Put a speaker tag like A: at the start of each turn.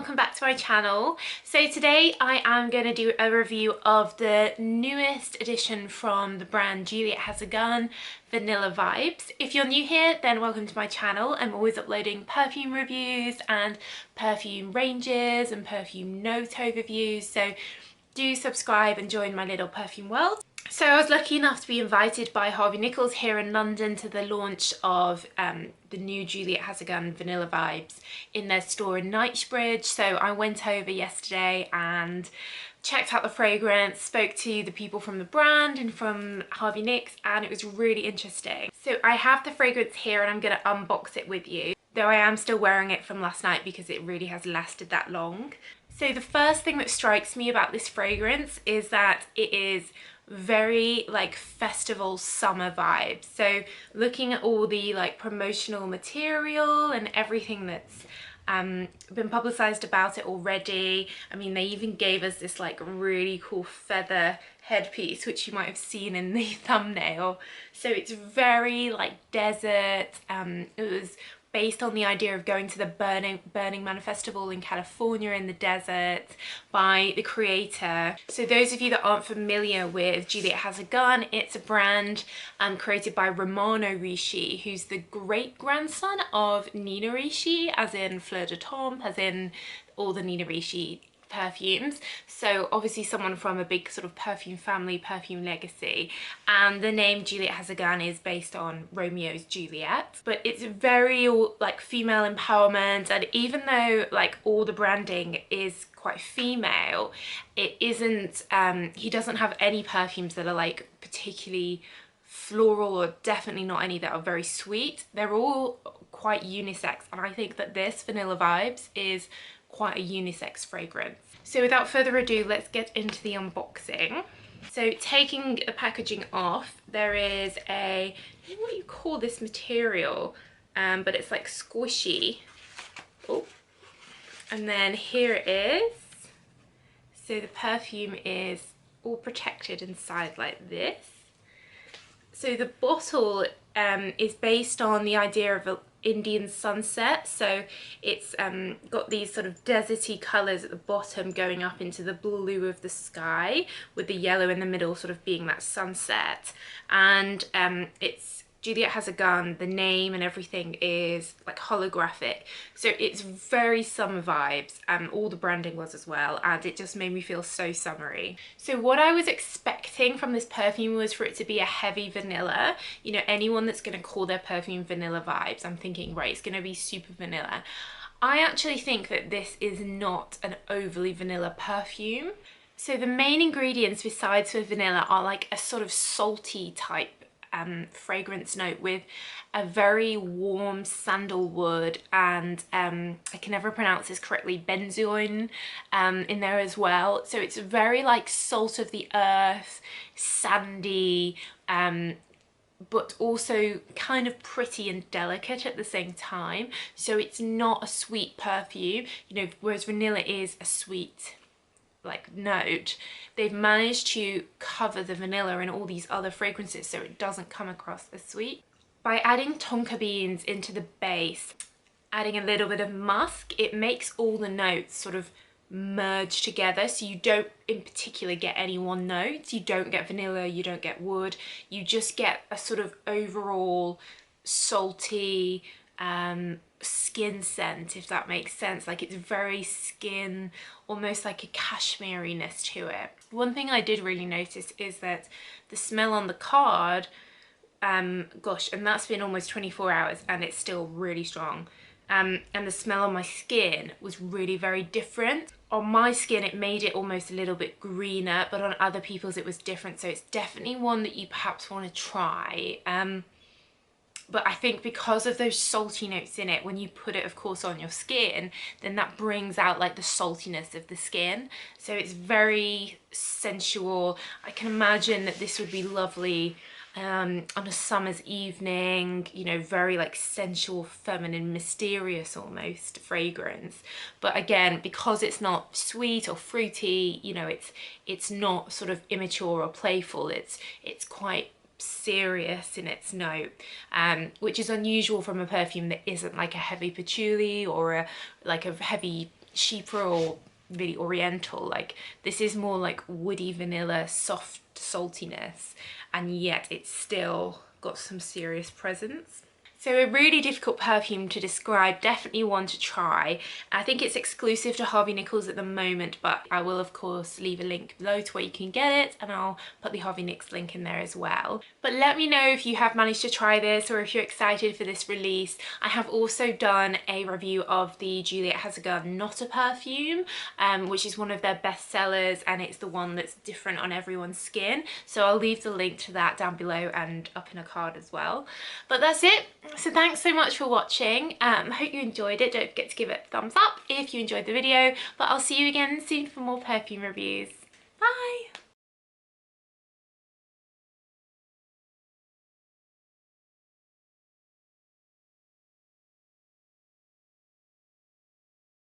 A: welcome back to my channel. So today I am going to do a review of the newest edition from the brand Juliette Has A Gun, Vanilla Vibes. If you're new here, then welcome to my channel. I'm always uploading perfume reviews and perfume ranges and perfume note overviews, so do subscribe and join my little perfume world. So I was lucky enough to be invited by Harvey Nichols here in London to the launch of the new Juliette Has A Gun Vanilla Vibes in their store in Knightsbridge. So I went over yesterday and checked out the fragrance, spoke to the people from the brand and from Harvey Nicks, and it was really interesting. So I have the fragrance here and I'm going to unbox it with you, though I am still wearing it from last night because it really has lasted that long. So the first thing that strikes me about this fragrance is that it is very like festival summer vibes. So looking at all the like promotional material and everything that's been publicized about it already. I mean, they even gave us this like really cool feather headpiece, which you might have seen in the thumbnail. So it's very like desert. It was based on the idea of going to the Burning Man festival in California in the desert by the creator. So those of you that aren't familiar with Juliette Has A Gun, it's a brand created by Romano Rishi, who's the great-grandson of Nina Ricci, as in Fleur de Temps, as in all the Nina Ricci perfumes. So obviously someone from a big sort of perfume family, perfume legacy, and the name Juliette Has A Gun is based on Romeo's Juliet. But it's very like female empowerment, and even though like all the branding is quite female, it isn't he doesn't have any perfumes that are like particularly floral, or definitely not any that are very sweet. They're all quite unisex, and I think that this Vanilla Vibes is quite a unisex fragrance. So without further ado, let's get into the unboxing. So taking the packaging off, there is a, I don't know what you call this material, but it's like squishy. Oh, and then here it is. So the perfume is all protected inside like this. So the bottle is based on the idea of a Indian sunset, so it's got these sort of deserty colours at the bottom going up into the blue of the sky, with the yellow in the middle sort of being that sunset. And it's Juliette Has A Gun, the name and everything is like holographic, so it's very summer vibes, and all the branding was as well, and it just made me feel so summery. So what I was expecting from this perfume was for it to be a heavy vanilla. You know, anyone that's going to call their perfume Vanilla Vibes, I'm thinking, right, it's going to be super vanilla. I actually think that this is not an overly vanilla perfume. So the main ingredients besides the vanilla are like a sort of salty type fragrance note with a very warm sandalwood and I can never pronounce this correctly, benzoin in there as well. So it's very like salt of the earth, sandy, but also kind of pretty and delicate at the same time. So it's not a sweet perfume, you know, whereas vanilla is a sweet like note. They've managed to cover the vanilla in all these other fragrances so it doesn't come across as sweet. By adding tonka beans into the base, adding a little bit of musk, it makes all the notes sort of merge together, so you don't in particular get any one note. You don't get vanilla, you don't get wood, you just get a sort of overall salty skin scent, if that makes sense. Like it's very skin, almost like a cashmere-ness to it. One thing I did really notice is that the smell on the card, gosh, and that's been almost 24 hours and it's still really strong. And the smell on my skin was really very different. On my skin it made it almost a little bit greener, but on other people's it was different, so it's definitely one that you perhaps want to try. But I think because of those salty notes in it, when you put it of course on your skin, then that brings out like the saltiness of the skin. So it's very sensual. I can imagine that this would be lovely on a summer's evening, you know, very like sensual, feminine, mysterious almost fragrance. But again, because it's not sweet or fruity, you know, it's not sort of immature or playful. It's quite serious in its note, which is unusual from a perfume that isn't like a heavy patchouli or like a heavy cheaper or really oriental. Like this is more like woody vanilla, soft saltiness, and yet it's still got some serious presence. So a really difficult perfume to describe, definitely one to try. I think it's exclusive to Harvey Nichols at the moment, but I will of course leave a link below to where you can get it, and I'll put the Harvey Nichols link in there as well. But let me know if you have managed to try this or if you're excited for this release. I have also done a review of the Juliette Has A Gun Not a Perfume, which is one of their best sellers, and it's the one that's different on everyone's skin. So I'll leave the link to that down below and up in a card as well. But that's it. So thanks so much for watching. I hope you enjoyed it. Don't forget to give it a thumbs up if you enjoyed the video, but I'll see you again soon for more perfume reviews. Bye!